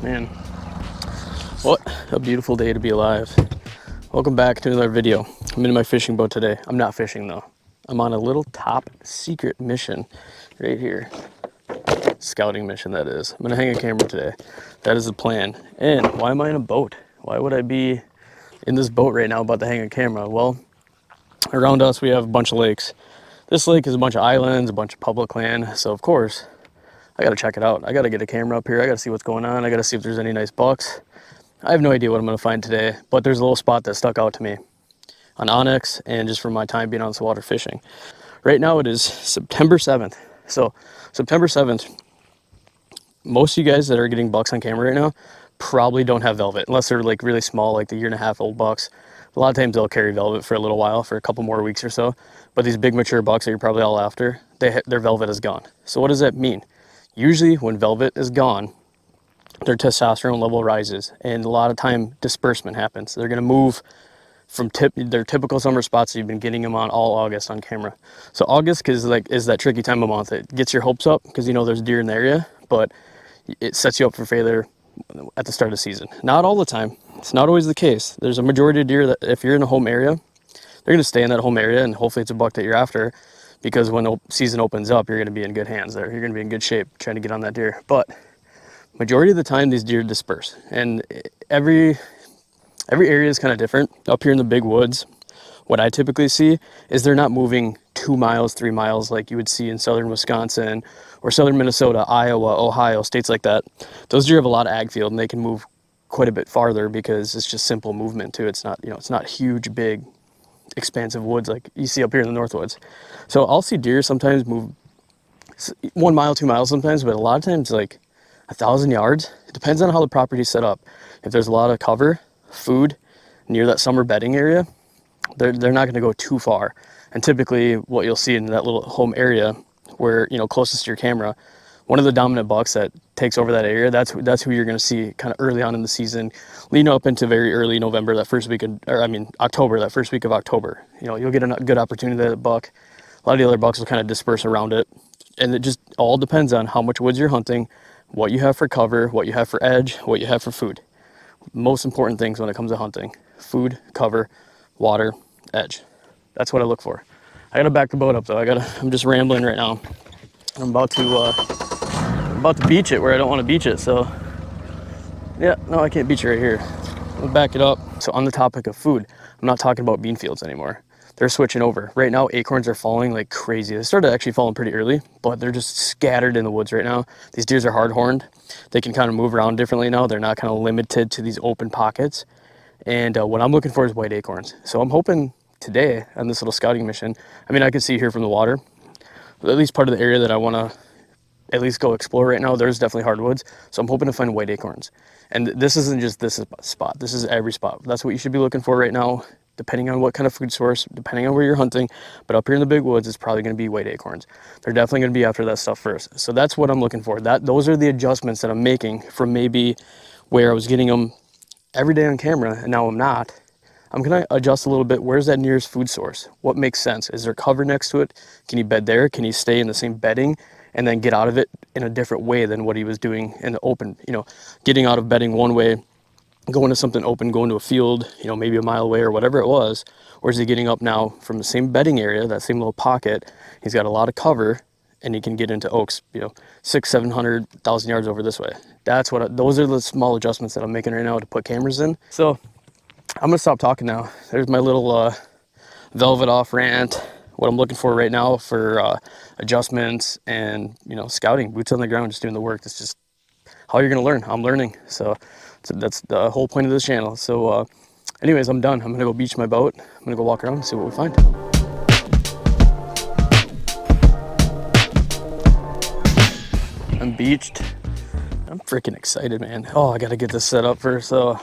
Man, what a beautiful day to be alive. Welcome back to another video. I'm in my fishing boat today. I'm not fishing though. I'm on a little top secret mission right here. Scouting mission, that is. I'm gonna hang a camera today. That is the plan. And why am I in a boat? Why would I be in this boat right now about to hang a camera? Well, around us we have a bunch of lakes. This lake is a bunch of islands, a bunch of public land. So of course, I gotta check it out. I gotta get a camera up here. I gotta see what's going on. I gotta see if there's any nice bucks. I have no idea what I'm gonna find today, but there's a little spot that stuck out to me on Onyx and just from my time being on this water fishing. Right now it is September 7th. So September 7th, most of you guys that are getting bucks on camera right now probably don't have velvet, unless they're like really small, like the 1.5-year-old bucks. A lot of times they'll carry velvet for a little while, for a couple more weeks or so. But these big mature bucks that you're probably all after, their velvet is gone. So what does that mean? Usually when velvet is gone, their testosterone level rises, and a lot of time disbursement happens. They're gonna move from their typical summer spots that you've been getting them on all August on camera. So August is that tricky time of month. It gets your hopes up because you know there's deer in the area, but it sets you up for failure at the start of the season. Not all the time. It's not always the case. There's a majority of deer that if you're in a home area, they're gonna stay in that home area, and hopefully it's a buck that you're after, because when the season opens up, you're gonna be in good hands there. You're gonna be in good shape trying to get on that deer. But majority of the time, these deer disperse, and every area is kind of different. Up here in the big woods, what I typically see is they're not moving 2 miles, 3 miles like you would see in southern Wisconsin or southern Minnesota, Iowa, Ohio, states like that. Those deer have a lot of ag field, and they can move quite a bit farther because it's just simple movement too. It's not, it's not huge, big, expansive woods like you see up here in the Northwoods. So I'll see deer sometimes move 1 mile, 2 miles sometimes, but a lot of times like 1,000 yards. It depends on how the property's set up. If there's a lot of cover, food near that summer bedding area, they're not going to go too far. And typically what you'll see in that little home area where, closest to your camera, one of the dominant bucks that takes over that area, that's who you're going to see kind of early on in the season, leading up into very early November, October, that first week of October. You'll get a good opportunity at a buck. A lot of the other bucks will kind of disperse around it. And it just all depends on how much woods you're hunting, what you have for cover, what you have for edge, what you have for food. Most important things when it comes to hunting: food, cover, water, edge. That's what I look for. I gotta back the boat up though. I'm just rambling right now. I'm about to beach it where I don't want to beach it. So yeah, no, I can't beach it right here. We'll back it up. So on the topic of food, I'm not talking about bean fields anymore. They're switching over. Right now, acorns are falling like crazy. They started actually falling pretty early, but they're just scattered in the woods right now. These deers are hard-horned. They can kind of move around differently now. They're not kind of limited to these open pockets. And what I'm looking for is white acorns. So I'm hoping today on this little scouting mission, I can see here from the water, at least part of the area that I want to at least go explore right now, there's definitely hardwoods. So I'm hoping to find white acorns. And this isn't just this spot. This is every spot. That's what you should be looking for right now, depending on what kind of food source, depending on where you're hunting. But up here in the big woods, it's probably going to be white acorns. They're definitely going to be after that stuff first. So that's what I'm looking for. Those are the adjustments that I'm making from maybe where I was getting them every day on camera and now I'm not. I'm going to adjust a little bit. Where's that nearest food source? What makes sense? Is there cover next to it? Can he bed there? Can he stay in the same bedding and then get out of it in a different way than what he was doing in the open? Getting out of bedding one way, going to something open, going to a field, maybe a mile away or whatever it was. Or is he getting up now from the same bedding area, that same little pocket? He's got a lot of cover and he can get into oaks, 600, 700, 1,000 yards over this way. Those are the small adjustments that I'm making right now to put cameras in. So I'm gonna stop talking now. There's my little velvet off rant. What I'm looking for right now for adjustments and, scouting, boots on the ground, just doing the work. That's just how you're gonna learn. I'm learning. So that's the whole point of this channel. So anyways, I'm done. I'm gonna go beach my boat. I'm gonna go walk around and see what we find. I'm beached. I'm freaking excited, man. Oh, I gotta get this set up first. So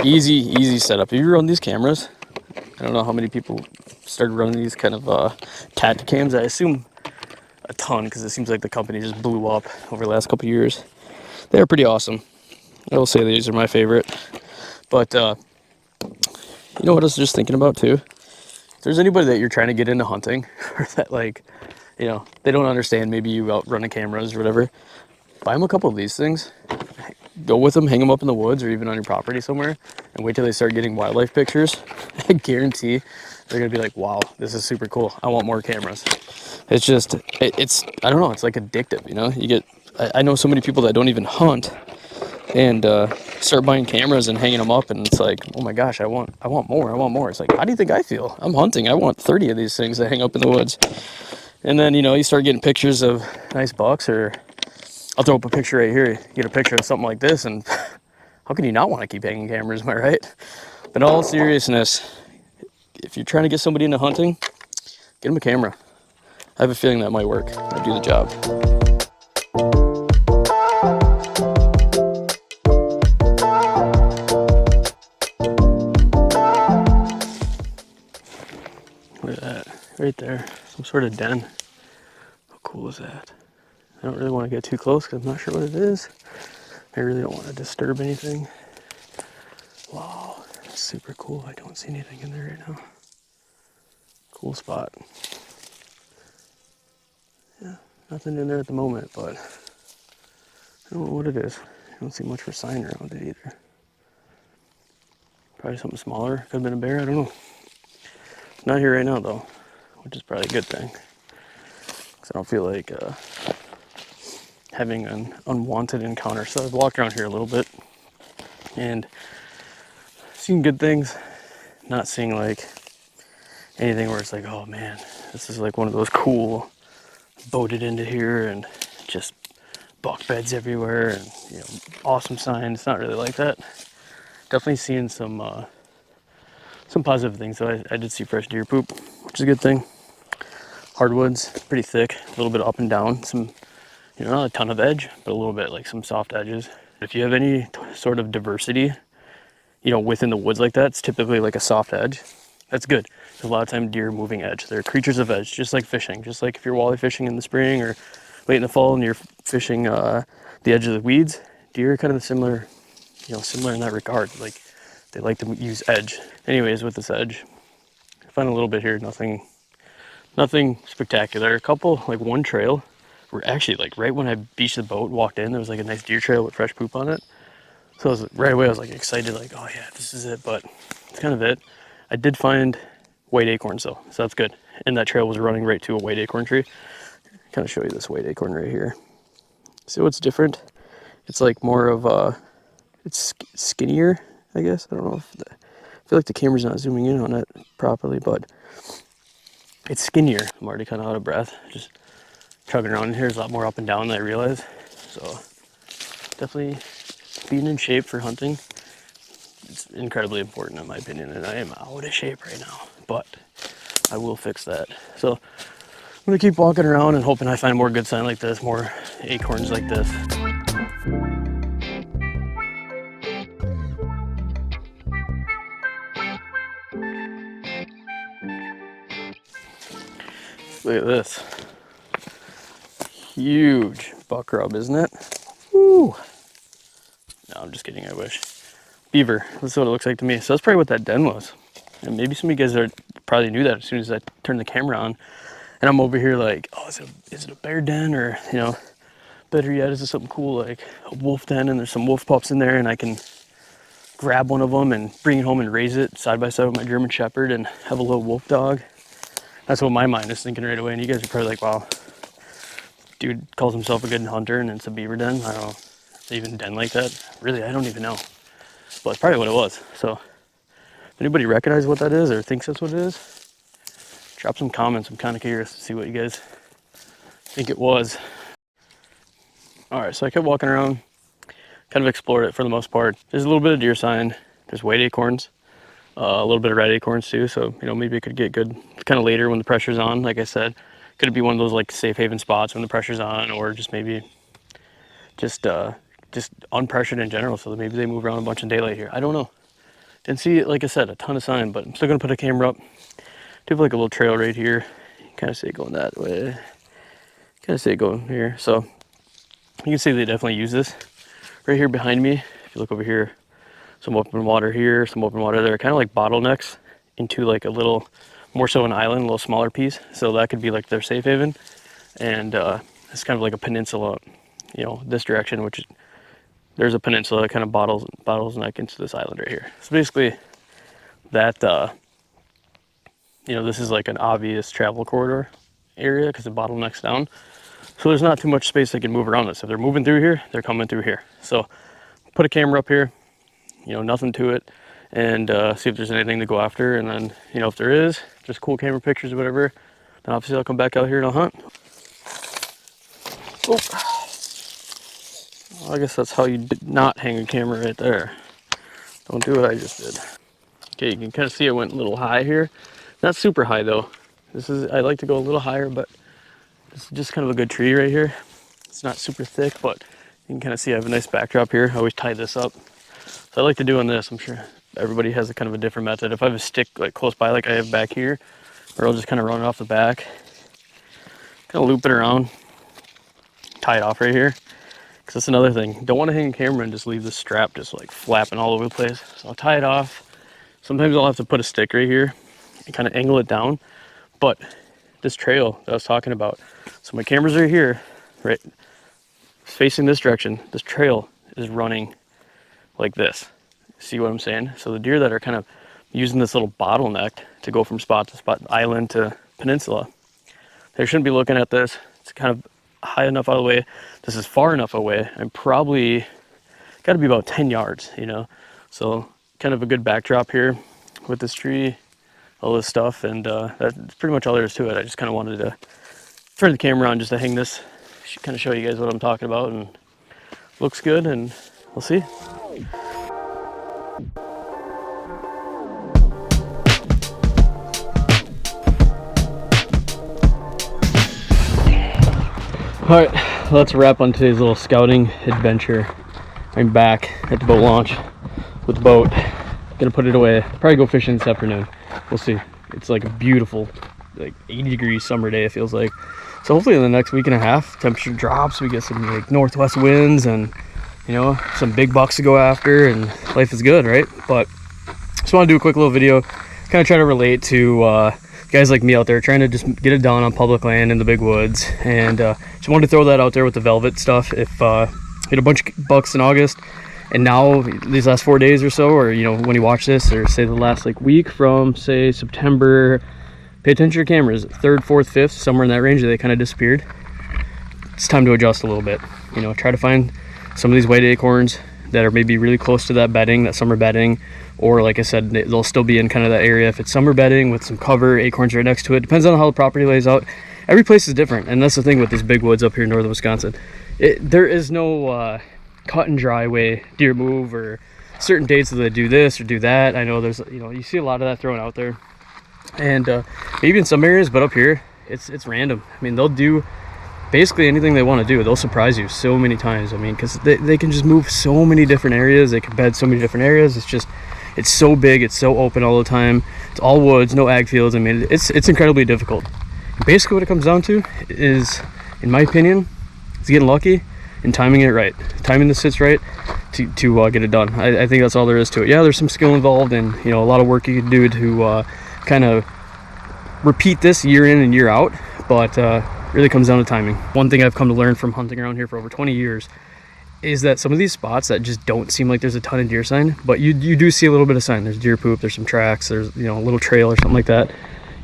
easy setup. Have you run these cameras? I don't know how many people started running these kind of Tacticams. I assume a ton, because it seems like the company just blew up over the last couple of years. They're pretty awesome. I will say these are my favorite. But you know what I was just thinking about too? If there's anybody that you're trying to get into hunting, or that they don't understand, maybe you out running cameras or whatever, buy them a couple of these things. go with them, hang them up in the woods or even on your property somewhere, and wait till they start getting wildlife pictures. I guarantee they're gonna be like, wow, this is super cool. I want more cameras. It's just, it's, I don't know, it's like addictive, you know? You get, I know so many people that don't even hunt and start buying cameras and hanging them up, and it's like, oh my gosh, I want more. It's like, how do you think I feel? I'm hunting. I want 30 of these things to hang up in the woods. And then, you know, you start getting pictures of nice bucks, or I'll throw up a picture right here. You get a picture of something like this, and how can you not want to keep hanging cameras, am I right? But in all seriousness, if you're trying to get somebody into hunting, get them a camera. I have a feeling that might work. Might do the job. Look at that, right there. Some sort of den. How cool is that? I don't really want to get too close because I'm not sure what it is. I really don't want to disturb anything. Wow, that's super cool. I don't see anything in there right now. Cool spot. Yeah, nothing in there at the moment, but I don't know what it is. I don't see much for sign around it either. Probably something smaller. Could have been a bear, I don't know. It's not here right now though, which is probably a good thing. Because I don't feel like having an unwanted encounter. So I've walked around here a little bit and seen good things, not seeing like anything where it's like, oh man, this is like one of those cool boated into here and just buck beds everywhere and, you know, awesome signs. It's not really like that. Definitely seeing some positive things. So I did see fresh deer poop, which is a good thing. Hardwoods, pretty thick, a little bit up and down. Some, you know, not a ton of edge, but a little bit like some soft edges. If you have any sort of diversity, you know, within the woods like that, it's typically like a soft edge. That's good. A lot of time deer are moving edge. They're creatures of edge, just like fishing. Just like if you're walleye fishing in the spring or late in the fall and you're fishing the edge of the weeds, deer are kind of similar, you know, similar in that regard. Like they like to use edge. Anyways, with this edge, I find a little bit here, nothing spectacular. A couple, like one trail, where actually like right when I beached the boat, walked in, there was like a nice deer trail with fresh poop on it. So I was, right away I was like excited, like, oh yeah, this is it, but it's kind of it. I did find white acorns though, so that's good. And that trail was running right to a white acorn tree. Kind of show you this white acorn right here. See what's different? It's like more of it's skinnier, I guess. I don't know if I feel like the camera's not zooming in on it properly, but it's skinnier. I'm already kind of out of breath. Just chugging around in here is a lot more up and down than I realized. So definitely being in shape for hunting, it's incredibly important in my opinion, and I am out of shape right now, but I will fix that. So I'm gonna keep walking around and hoping I find more good sign like this, more acorns like this. Look at this. Huge buck rub, isn't it? Woo! No, I'm just kidding, I wish. Beaver, that's what it looks like to me. So that's probably what that den was. And maybe some of you guys probably knew that as soon as I turned the camera on. And I'm over here like, oh, is it a bear den? Or, you know, better yet, is it something cool like a wolf den and there's some wolf pups in there and I can grab one of them and bring it home and raise it side by side with my German Shepherd and have a little wolf dog. That's what my mind is thinking right away. And you guys are probably like, wow, dude calls himself a good hunter and it's a beaver den. I don't know, even den like that. Really, I don't even know. But it's probably what it was. So if anybody recognizes what that is or thinks that's what it is, drop some comments. I'm kind of curious to see what you guys think it was. All right, so I kept walking around, kind of explored it for the most part. There's a little bit of deer sign. There's white acorns, a little bit of red acorns too. So, you know, maybe it could get good kind of later when the pressure's on. Like I said, could it be one of those like safe haven spots when the pressure's on, or just maybe just unpressured in general. So maybe they move around a bunch in daylight here. I don't know. Didn't see, like I said, a ton of sign, but I'm still gonna put a camera up. Do have like a little trail right here. Kind of see it going that way. Kind of see it going here. So you can see they definitely use this. Right here behind me, if you look over here, some open water here, some open water there, kind of like bottlenecks into like a little, more so an island, a little smaller piece. So that could be like their safe haven. And it's kind of like a peninsula, you know, this direction, which there's a peninsula that kind of bottles neck into this island right here. So basically that, you know, this is like an obvious travel corridor area because it bottlenecks down. So there's not too much space they can move around this. If they're moving through here, they're coming through here. So put a camera up here, you know, nothing to it, and see if there's anything to go after. And then, you know, if there is, just cool camera pictures or whatever, then obviously I'll come back out here and I'll hunt. Oh, well, I guess that's how you did not hang a camera right there. Don't do what I just did. Okay, you can kind of see it went a little high here. Not super high though. I like to go a little higher, but this is just kind of a good tree right here. It's not super thick, but you can kind of see I have a nice backdrop here. I always tie this up. So I like to do on this. I'm sure everybody has a kind of a different method. If I have a stick like close by like I have back here, or I'll just kind of run it off the back, kind of loop it around, tie it off right here. Because that's another thing. Don't want to hang a camera and just leave the strap just like flapping all over the place. So I'll tie it off. Sometimes I'll have to put a stick right here and kind of angle it down. But this trail that I was talking about, so my camera's right here, right, facing this direction. This trail is running like this. See what I'm saying? So the deer that are kind of using this little bottleneck to go from spot to spot, island to peninsula, they shouldn't be looking at this. It's kind of high enough out of the way. This is far enough away. I'm probably got to be about 10 yards, you know? So kind of a good backdrop here with this tree, all this stuff, and that's pretty much all there is to it. I just kind of wanted to turn the camera on just to hang this, kind of show you guys what I'm talking about, and looks good, and we'll see. All right, let's wrap on today's little scouting adventure. I'm back at the boat launch with the boat. Gonna put it away. Probably go fishing this afternoon. We'll see. It's like a beautiful, like 80-degree summer day, it feels like. So hopefully in the next week and a half, temperature drops. We get some like northwest winds and, you know, some big bucks to go after, and life is good, right? But just want to do a quick little video, kind of try to relate to guys like me out there trying to just get it done on public land in the big woods, and just wanted to throw that out there with the velvet stuff. If hit a bunch of bucks in August, and now these last 4 days or so, or you know, when you watch this, or say the last like week from say September, pay attention to your cameras, 3rd, 4th, 5th, somewhere in that range, they kind of disappeared. It's time to adjust a little bit. You know, try to find some of these white acorns that are maybe really close to that bedding, that summer bedding, or like I said, they'll still be in kind of that area. If it's summer bedding with some cover, acorns right next to it, depends on how the property lays out. Every place is different, and that's the thing with these big woods up here in northern Wisconsin. There is no cut and dry way deer move, or certain dates that they do this or do that. I know there's, you know, you see a lot of that thrown out there, and maybe in some areas, but up here it's random. I mean, they'll do basically anything they want to do. They'll surprise you so many times. I mean, because they can just move so many different areas. They can bed so many different areas. It's so big. It's so open all the time. It's all woods, no ag fields. I mean, it's incredibly difficult. Basically what it comes down to is, in my opinion, it's getting lucky and timing it right. Timing the sits right to get it done. I think that's all there is to it. Yeah, there's some skill involved, and you know, a lot of work you can do to kind of repeat this year in and year out, but really comes down to timing. One thing I've come to learn from hunting around here for over 20 years is that some of these spots that just don't seem like there's a ton of deer sign, but you do see a little bit of sign. There's deer poop, there's some tracks, there's, you know, a little trail or something like that.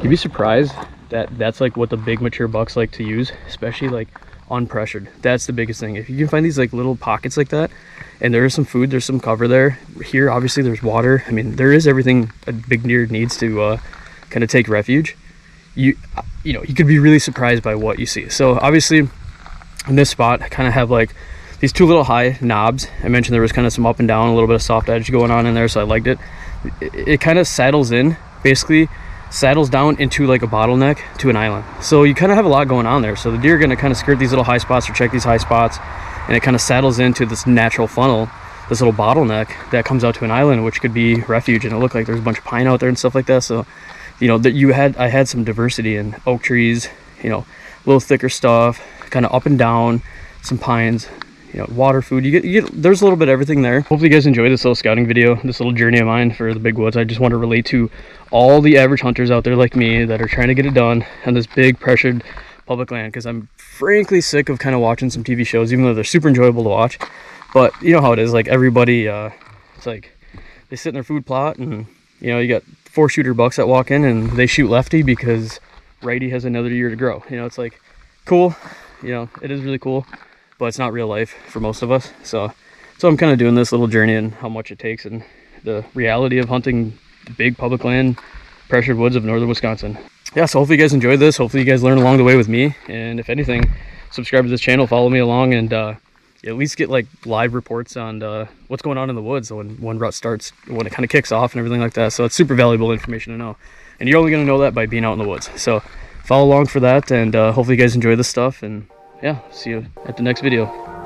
You'd be surprised that that's like what the big mature bucks like to use, especially like unpressured. That's the biggest thing. If you can find these like little pockets like that, and there is some food, there's some cover there. Here obviously there's water. I mean, there is everything a big deer needs to kind of take refuge. You know, you could be really surprised by what you see. So obviously in this spot I kind of have like these two little high knobs. I mentioned there was kind of some up and down, a little bit of soft edge going on in there, so I liked it. It kind of saddles in, basically saddles down into like a bottleneck to an island. So you kind of have a lot going on there. So the deer are going to kind of skirt these little high spots or check these high spots, and it kind of saddles into this natural funnel, this little bottleneck that comes out to an island, which could be refuge. And it looked like there's a bunch of pine out there and stuff like that. So, you know, that I had some diversity in oak trees, you know, a little thicker stuff, kind of up and down, some pines, you know, water, food. You get there's a little bit of everything there. Hopefully you guys enjoy this little scouting video, this little journey of mine for the big woods. I just want to relate to all the average hunters out there like me that are trying to get it done on this big pressured public land, because I'm frankly sick of kind of watching some TV shows, even though they're super enjoyable to watch. But you know how it is, like everybody, it's like they sit in their food plot, and you know, you got 4-shooter bucks that walk in and they shoot lefty because righty has another year to grow. You know, it's like cool, you know, it is really cool, but it's not real life for most of us. So I'm kind of doing this little journey and how much it takes and the reality of hunting the big public land, pressured woods of northern Wisconsin. Yeah, so hopefully you guys enjoyed this. Hopefully you guys learn along the way with me. And if anything, subscribe to this channel, follow me along, and at least get like live reports on what's going on in the woods when rut starts, when it kind of kicks off and everything like that. So it's super valuable information to know. And you're only going to know that by being out in the woods. So follow along for that, and hopefully you guys enjoy this stuff. And yeah, see you at the next video.